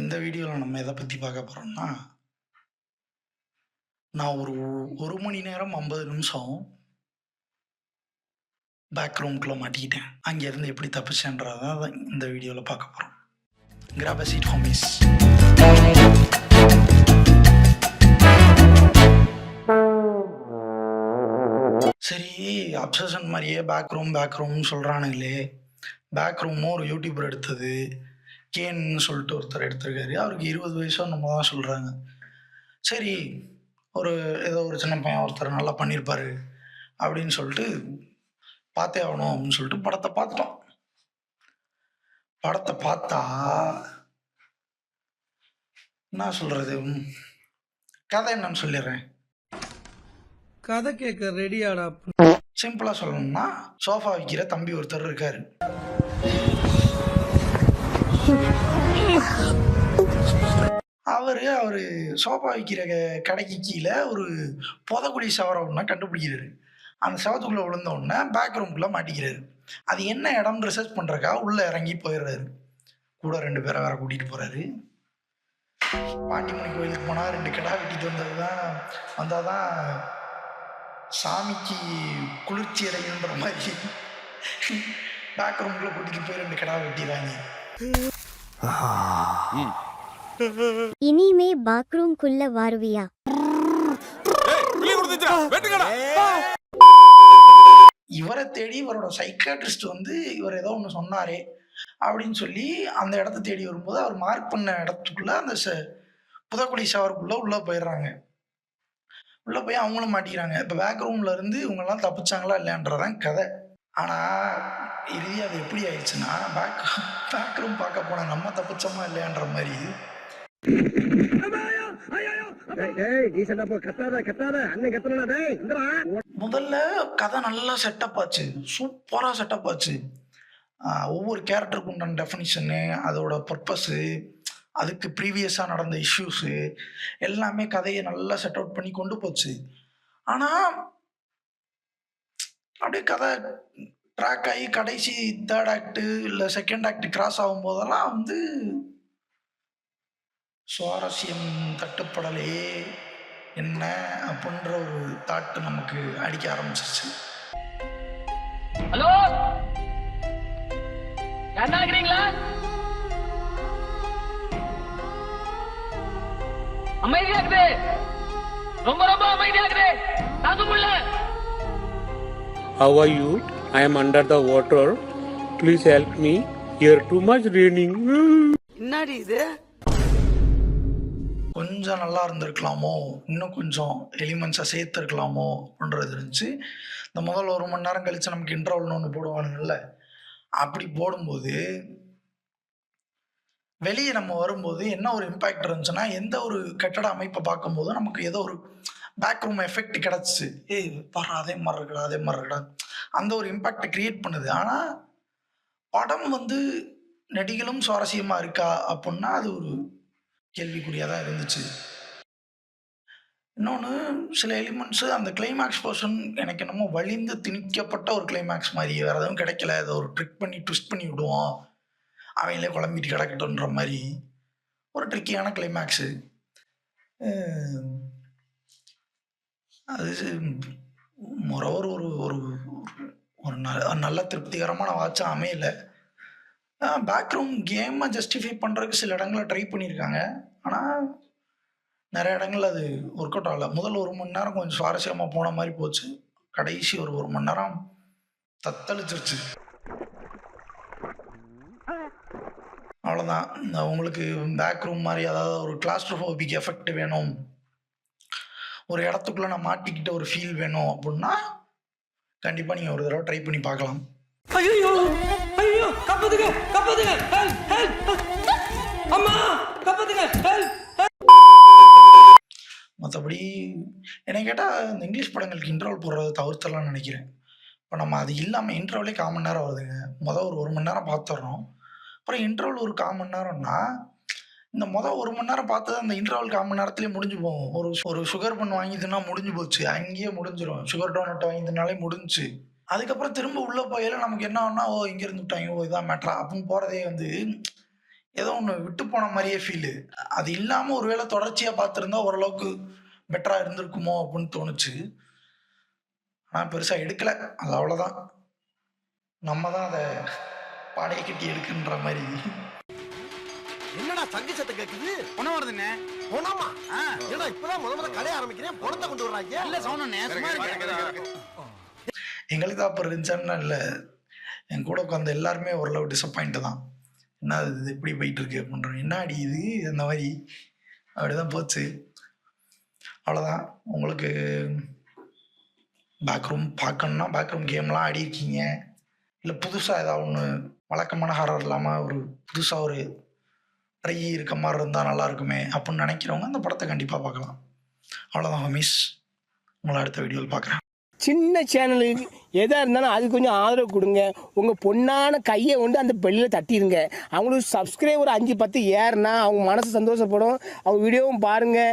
இந்த வீடியோவில் நம்ம எதை பற்றி பார்க்க போகிறோம்னா, நான் ஒரு 1 மணி நேரம் 50 நிமிஷம் பேக் ரூம்குள்ளே மாட்டிக்கிட்டேன். அங்கேருந்து எப்படி தப்பிச்சேன்றதை தான் இந்த வீடியோவில் பார்க்க போகிறோம். கிராப் அ சீட் ஹோமீஸ். சரி, அப்சஷன் மாதிரியே பேக் ரூம்னு சொல்கிறானுங்களே. பேக் ரூமும் ஒரு யூடியூபர் எடுத்தது. கேன்னு சொல்லிட்டு ஒருத்தர் எடுத்திருக்காரு. அவருக்கு 20 வயசோ நம்ம தான் சொல்கிறாங்க. சரி, ஏதோ ஒரு சின்ன பையன் ஒருத்தர் நல்லா பண்ணியிருப்பாரு அப்படின்னு சொல்லிட்டு பார்த்தே ஆகணும் அப்படின்னு சொல்லிட்டு படத்தை பார்த்துட்டோம். படத்தை பார்த்தா என்ன சொல்றது, கதை என்னன்னு சொல்லிடுறேன். கதை கேட்க ரெடியாடா. சிம்பிளா சொல்லணும்னா, சோஃபா விற்கிற தம்பி ஒருத்தர் இருக்காரு. அவரு சோஃபா விற்கிற கடைக்கு கீழே ஒரு புதக்குழி சவர ஒன்று கண்டுபிடிக்கிறாரு. அந்த சவத்துக்குள்ளே விழுந்த உடனே பேக் ரூம்குள்ளே மாட்டிக்கிறாரு. அது என்ன இடம்னு ரிசர்ச் பண்ணுறக்கா உள்ளே இறங்கி போயிடுறாரு. கூட 2 பேரை வேற கூட்டிகிட்டு போகிறாரு. பாண்டிமணி கோயிலுக்கு போனால் 2 கிடா வெட்டிட்டு வந்தால் தான் சாமிக்கு குளிர்ச்சி அடையுன்ற மாதிரி பேக் ரூம்குள்ளே கூட்டிகிட்டு போய் 2 கிடா வெட்டிடுறாங்க. இனிமே பாத்ரூம்குள்ள வருவியா? இவரை தேடி இவரோட சைக்காட்ரிஸ்ட் இவர் ஏதோ ஒன்று சொன்னாரே அப்படின்னு சொல்லி அந்த இடத்த தேடி வரும்போது அவர் மார்க் பண்ண இடத்துக்குள்ள அந்த புதக்குடி ஷவருக்குள்ள உள்ள போயிடுறாங்க. உள்ள போய் அவங்களும் மாட்டிக்கிறாங்க. இப்போ பேக் ரூம்ல இருந்து இவங்கெல்லாம் தப்பிச்சாங்களா இல்லையான்றதான் கதை. ஆனா இறுதி அது எப்படி ஆயிடுச்சுன்னா, பேக் ரூம் பார்க்க போன நம்ம தப்பிச்சோமா இல்லையான்ற மாதிரி முதல்ல கதை நல்லா செட்டப் ஆச்சு, சூப்பரா செட்டப் ஆச்சு. ஒவ்வொரு கேரக்டருக்கு உண்டான டெஃபினிஷனு, அதோட பர்பஸு, அதுக்கு ப்ரீவியஸாக நடந்த இஷ்யூஸு எல்லாமே கதையை நல்லா செட் அவுட் பண்ணி கொண்டு போச்சு. ஆனால் அப்படியே கதை ட்ராக் ஆகி கடைசி 3rd ஆக்டு இல்லை 2nd ஆக்டு கிராஸ் ஆகும் போதெல்லாம் சுவாரஸ்யம் தட்டுப்படலையே என்ன அப்படின்ற ஒரு தாட்டு நமக்கு அடிக்க ஆரம்பிச்சிருச்சு. ஹலோ, யாரா இருக்கிறீங்களா? அமைதியா இருக்குது, ரொம்ப ரொம்ப அமைதியா இருக்குது. தாக்குமுள்ள. How are you? I am under the water. Please help me. Here too much raining. என்னடி இது? கொஞ்சம் நல்லா இருந்திருக்கலாமோ, இன்னும் கொஞ்சம் எலிமெண்ட்ஸை சேர்த்துருக்கலாமோ அப்படின்றது இருந்துச்சு. இந்த முதல் 1 மணி நேரம் கழிச்சு நமக்கு இன்டர்வல்னு ஒன்று போடுவானுங்கள்ல, அப்படி போடும்போது வெளியே நம்ம வரும்போது என்ன ஒரு இம்பேக்ட் இருந்துச்சுன்னா, எந்த ஒரு கட்டட அமைப்பை பார்க்கும்போது நமக்கு ஏதோ ஒரு பேக் ரூம் எஃபெக்ட் கிடச்சிச்சு. பாரு அதே மாதிரி இருக்கடா அந்த ஒரு இம்பேக்டை கிரியேட் பண்ணுது. ஆனால் படம் நடிகளும் சுவாரஸ்யமாக இருக்கா அப்படின்னா அது ஒரு கேள்விக்குறியாக தான் இருந்துச்சு. இன்னொன்று, சில எலிமெண்ட்ஸு அந்த கிளைமேக்ஸ் போர்ஷன் எனக்கு என்னமோ வலிந்து திணிக்கப்பட்ட ஒரு கிளைமேக்ஸ் மாதிரி, வேறு எதுவும் கிடைக்கல. அதை ஒரு ட்விஸ்ட் பண்ணி விடுவோம், அவங்களே குழம்பிட்டு கிடக்கட்டுன்ற மாதிரி ஒரு ட்ரிக்கியான கிளைமேக்ஸு. அது மொரோவர் ஒரு ஒரு ஒரு நல்ல திருப்திகரமான வாட்சாக அமையலை. பேக் ரூம் கேமை ஜஸ்டிஃபை பண்ணுறதுக்கு சில இடங்களில் ட்ரை பண்ணியிருக்காங்க. ஆனால் நிறைய இடங்கள் அது ஒர்க் அவுட் ஆகலை. முதல் 1 மணி நேரம் கொஞ்சம் சுவாரஸ்யமாக போன மாதிரி போச்சு. கடைசி ஒரு 1 மணி நேரம் தத்தளிச்சிருச்சு. அவ்வளோதான். உங்களுக்கு பேக் ரூம் மாதிரி அதாவது ஒரு கிளாஸ்ட்ரோஃபோபிக் எஃபெக்ட் வேணும், ஒரு இடத்துக்குள்ளே நான் மாட்டிக்கிட்ட ஒரு ஃபீல் வேணும் அப்படின்னா கண்டிப்பாக நீங்கள் ஒரு தடவை ட்ரை பண்ணி பார்க்கலாம். ஐயோ ஐயோ, காப்பாத்துங்க காப்பாத்துங்க, ஹெல்ப் ஹெல்ப், அம்மா காப்பாத்துங்க, ஹெல்ப். மற்றபடி என்னை கேட்டால் இந்த இங்கிலீஷ் படங்களுக்கு இன்டர்வல் போடுறத தவிர்த்தலாம்னு நினைக்கிறேன். இப்போ நம்ம அது இல்லாமல் இன்டர்வலே 1/4 மணி நேரம் வருதுங்க. ஒரு 1 மணி நேரம் பார்த்துட்றோம், அப்புறம் இன்டர்வல் ஒரு 1/4 மணி நேரம்னா இந்த 1 மணி நேரம் பார்த்தது அந்த இன்டர்வல் 1/4 மணி நேரத்துலேயே முடிஞ்சு போகும். ஒரு சுகர் பண்ணு வாங்கிதுன்னா முடிஞ்சு போச்சு, அங்கேயே முடிஞ்சிடும். சுகர் டோனட் வாங்கிதுனாலே முடிஞ்சு. அதுக்கப்புறம் திரும்ப உள்ளே போயில நமக்கு என்ன ஆகுனா, இங்கே இருந்து விட்டாங்க, இதான் மேட்ரா அப்படின்னு போகிறதே ஏதோ ஒன்று விட்டு போன மாதிரியே ஃபீலு. அது இல்லாமல் ஒருவேளை தொடர்ச்சியாக பார்த்துருந்தா ஓரளவுக்கு பெட்டராக இருந்திருக்குமோ அப்படின்னு தோணுச்சு. ஆனால் பெருசாக எடுக்கலை, அது அவ்வளோதான். நம்ம தான் அதை பாடையை கட்டி எடுக்குன்ற மாதிரி. என்னடா சங்கு சத்தம் கேக்குது? பணம் வருதுண்ணே. பணமா? ஏன்னா இப்பதான் முதல்ல கடை ஆரம்பிக்கிறேன், பணத்தை கொண்டு வர்றாங்க. இல்ல சவுனண்ணே, சும்மா இருங்க. எங்களுக்கு தான் அப்போ இருந்துச்சான்னு இல்லை, என் கூட உட்காந்து எல்லாருமே ஓரளவு டிசப்பாயிண்ட் தான். என்ன இது இப்படி போயிட்டு இருக்கு அப்படின்றோம். என்ன அடி இது அந்த மாதிரி அப்படிதான் போச்சு. அவ்வளோதான். உங்களுக்கு பேக்ரூம் பார்க்கணுன்னா பேக்ரூம் கேம்லாம் ஆடி இருக்கீங்க, இல்லை புதுசாக ஏதாவது ஒன்று வழக்கமான ஹாரர் இல்லாமல் ஒரு புதுசாக ஒரு ட்ரை இருக்க மாதிரி இருந்தால் நல்லா இருக்குமே அப்படின்னு நினைக்கிறவங்க அந்த படத்தை கண்டிப்பாக பார்க்கலாம். அவ்வளோதான் ஹோமிஸ், உங்களை அடுத்த வீடியோவில் பார்க்குறேன். சின்ன சேனலுக்கு எதாக இருந்தாலும் அது கொஞ்சம் ஆதரவு கொடுங்க. உங்கள் பொண்ணான கையை கொண்டு அந்த பெல்லில் தட்டிடுங்க. அவங்களுக்கு சப்ஸ்கிரைபர் 5-10 ஏறுனா அவங்க மனசு சந்தோஷப்படும். அவங்க வீடியோவும் பாருங்கள்.